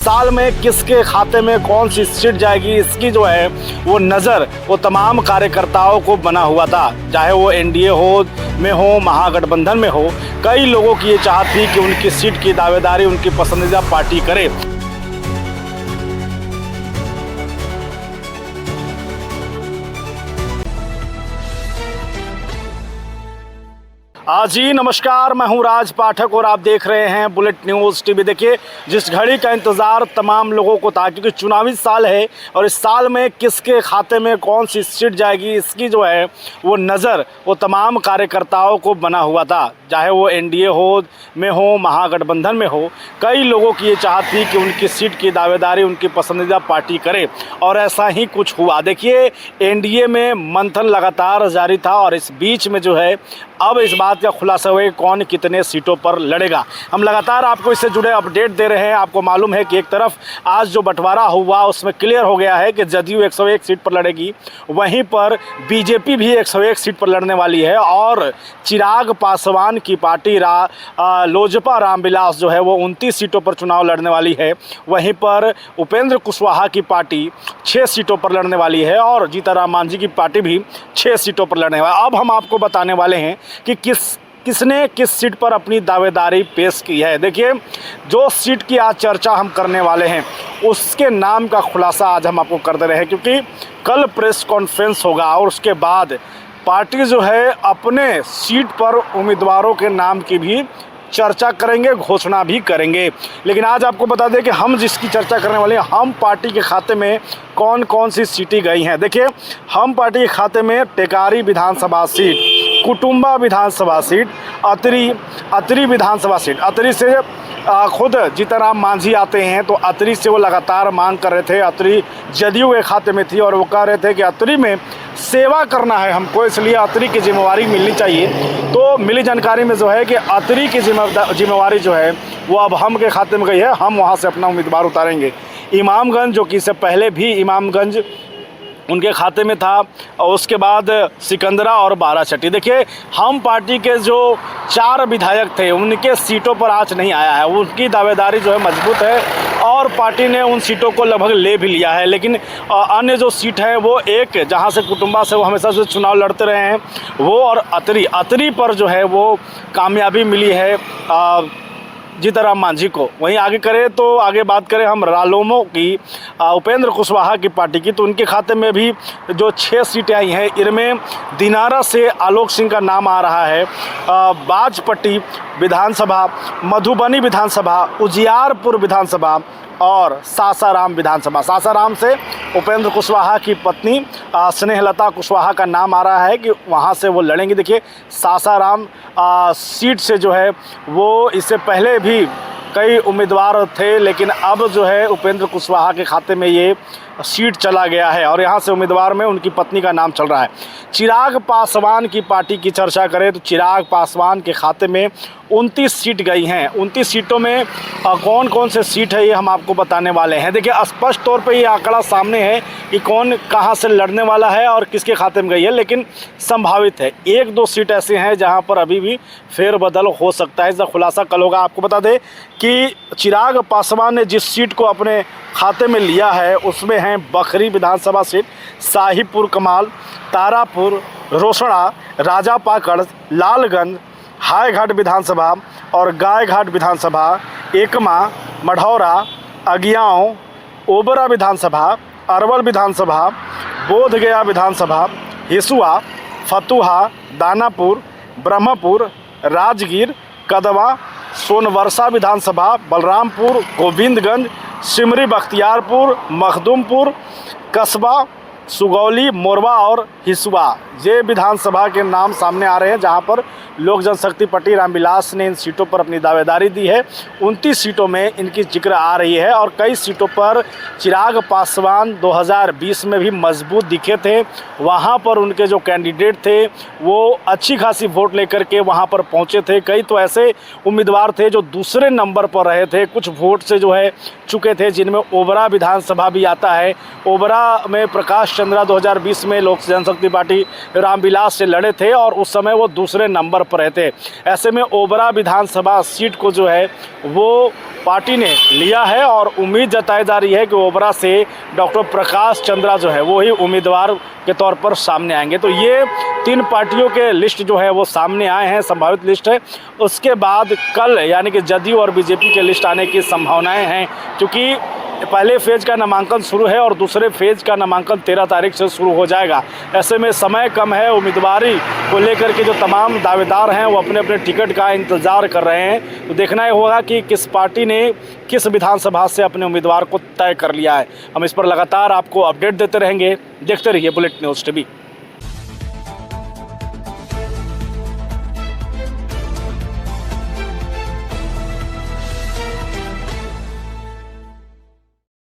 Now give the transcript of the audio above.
साल में किसके खाते में कौन सी सीट जाएगी, इसकी जो है वो नज़र वो तमाम कार्यकर्ताओं को बना हुआ था। चाहे वो एनडीए में हो, महागठबंधन में हो, कई लोगों की ये चाहत थी कि उनकी सीट की दावेदारी उनकी पसंदीदा पार्टी करे। जी नमस्कार, मैं हूं राज पाठक और आप देख रहे हैं बुलेट न्यूज़ टीवी। देखिए, जिस घड़ी का इंतज़ार तमाम लोगों को था, क्योंकि चुनावी साल है और इस साल में किसके खाते में कौन सी सीट जाएगी, इसकी जो है वो नज़र वो तमाम कार्यकर्ताओं को बना हुआ था। चाहे वो एनडीए में हो, महागठबंधन में हो, कई लोगों की ये चाहत थी कि उनकी सीट की दावेदारी उनकी पसंदीदा पार्टी करे और ऐसा ही कुछ हुआ। देखिए, एनडीए में मंथन लगातार जारी था और इस बीच में जो है अब इस बात का खुलासा हुआ कौन कितने सीटों पर लड़ेगा। हम लगातार आपको इससे जुड़े अपडेट दे रहे हैं। आपको मालूम है कि एक तरफ आज जो बंटवारा हुआ उसमें क्लियर हो गया है कि जदयू 101 सीट पर लड़ेगी, वहीं पर बीजेपी भी 101 सीट पर लड़ने वाली है और चिराग पासवान की पार्टी लोजपा रामविलास जो है वो 29 सीटों पर चुनाव लड़ने वाली है। वहीं पर उपेंद्र कुशवाहा की पार्टी 6 सीटों पर लड़ने वाली है और जीतनराम मांझी की पार्टी भी 6 सीटों पर लड़ने वाली है। अब हम आपको बताने वाले हैं कि किसने किस सीट पर अपनी दावेदारी पेश की है। देखिए, जो सीट की आज चर्चा हम करने वाले हैं उसके नाम का खुलासा आज हम आपको कर दे रहे हैं, क्योंकि कल प्रेस कॉन्फ्रेंस होगा और उसके बाद पार्टी जो है अपने सीट पर उम्मीदवारों के नाम की भी चर्चा करेंगे, घोषणा भी करेंगे। लेकिन आज आपको बता दें कि हम जिसकी चर्चा करने वाले हैं, हम पार्टी के खाते में कौन कौन सी सीटें गई हैं। देखिए, हम पार्टी के खाते में टेकारी विधानसभा सीट, कुटुंबा विधानसभा सीट, अतरी विधानसभा सीट। अतरी से खुद जीतनराम मांझी आते हैं, तो अतरी से वो लगातार मांग कर रहे थे। अतरी जदयू के खाते में थी और वो कह रहे थे कि अतरी में सेवा करना है हमको, इसलिए अतरी की जिम्मेवारी मिलनी चाहिए। तो मिली जानकारी में जो है कि अतरी की जिम्मेवारी जो है वो अब हम के खाते में गई है। हम वहाँ से अपना उम्मीदवार उतारेंगे। इमामगंज, जो कि इससे पहले भी इमामगंज उनके खाते में था, और उसके बाद सिकंदरा और बाराचट्टी। देखिए, हम पार्टी के जो 4 विधायक थे उनके सीटों पर आज नहीं आया है। उनकी दावेदारी जो है मजबूत है और पार्टी ने उन सीटों को लगभग ले भी लिया है। लेकिन अन्य जो सीट है वो एक, जहां से कुटुंबा से वो हमेशा से चुनाव लड़ते रहे हैं, वो और अतरी पर जो है वो कामयाबी मिली है जीतनराम मांझी को। वहीं आगे बात करें हम रालोमो की, उपेंद्र कुशवाहा की पार्टी की, तो उनके खाते में भी जो 6 सीटें आई हैं, इनमें दिनारा से आलोक सिंह का नाम आ रहा है, बाजपट्टी विधानसभा, मधुबनी विधानसभा, उजियारपुर विधानसभा और सासाराम विधानसभा। सासाराम से उपेंद्र कुशवाहा की पत्नी स्नेहलता कुशवाहा का नाम आ रहा है कि वहाँ से वो लड़ेंगे। देखिए, सासाराम सीट से जो है वो इससे पहले भी कई उम्मीदवार थे, लेकिन अब जो है उपेंद्र कुशवाहा के खाते में ये सीट चला गया है और यहाँ से उम्मीदवार में उनकी पत्नी का नाम चल रहा है। चिराग पासवान की पार्टी की चर्चा करें तो चिराग पासवान के खाते में 29 सीट गई हैं। 29 सीटों में कौन कौन से सीट है ये हम आपको बताने वाले हैं। देखिए, स्पष्ट तौर पे ये आंकड़ा सामने है कि कौन कहाँ से लड़ने वाला है और किसके खाते में गई है, लेकिन संभावित है 1-2 सीट ऐसे हैं जहाँ पर अभी भी फेरबदल हो सकता है। इसका खुलासा कल होगा। आपको बता दें कि चिराग पासवान ने जिस सीट को अपने खाते में लिया है उसमें हैं बखरी विधानसभा सीट, साहिबपुर कमाल, तारापुर, रोसड़ा, राजापाकड़, लालगंज, हाईघाट विधानसभा और गायघाट विधानसभा, एकमा, मढ़ौरा, अगियाओं, ओबरा विधानसभा, अरवल विधानसभा, बोधगया विधानसभा, हिसुआ, फतुहा, दानापुर, ब्रह्मपुर, राजगीर, कदवा, सोनवर्षा विधानसभा, बलरामपुर, गोविंदगंज, सिमरी बख्तियारपुर, मखदूमपुर, कस्बा, सुगौली, मोरवा और हिसुआ। ये विधानसभा के नाम सामने आ रहे हैं जहां पर लोक जनशक्ति पार्टी रामविलास ने इन सीटों पर अपनी दावेदारी दी है। 29 सीटों में इनकी जिक्र आ रही है और कई सीटों पर चिराग पासवान 2020 में भी मजबूत दिखे थे। वहां पर उनके जो कैंडिडेट थे वो अच्छी खासी वोट लेकर के वहां पर पहुंचे थे। कई तो ऐसे उम्मीदवार थे जो दूसरे नंबर पर रहे थे, कुछ वोट से जो है चुके थे, जिनमें ओबरा विधानसभा भी आता है। ओबरा में प्रकाश चंद्रा 2020 में लोक जनशक्ति पार्टी रामविलास से लड़े थे और उस समय वो दूसरे नंबर पर रहे थे। ऐसे में ओबरा विधानसभा सीट को जो है वो पार्टी ने लिया है और उम्मीद जताई जा रही है कि ओबरा से डॉक्टर प्रकाश चंद्रा जो है वो ही उम्मीदवार के तौर पर सामने आएंगे। तो ये 3 पार्टियों के लिस्ट जो है वो सामने आए हैं, संभावित लिस्ट है। उसके बाद कल यानी कि जदयू और बीजेपी के लिस्ट आने की संभावनाएं हैं, क्योंकि पहले फेज़ का नामांकन शुरू है और दूसरे फेज़ का नामांकन 13 तारीख से शुरू हो जाएगा। ऐसे में समय कम है। उम्मीदवारी को लेकर के जो तमाम दावेदार हैं वो अपने अपने टिकट का इंतज़ार कर रहे हैं। तो देखना ये होगा कि किस पार्टी ने किस विधानसभा से अपने उम्मीदवार को तय कर लिया है। हम इस पर लगातार आपको अपडेट देते रहेंगे। देखते रहिए बुलेट न्यूज़ टीवी।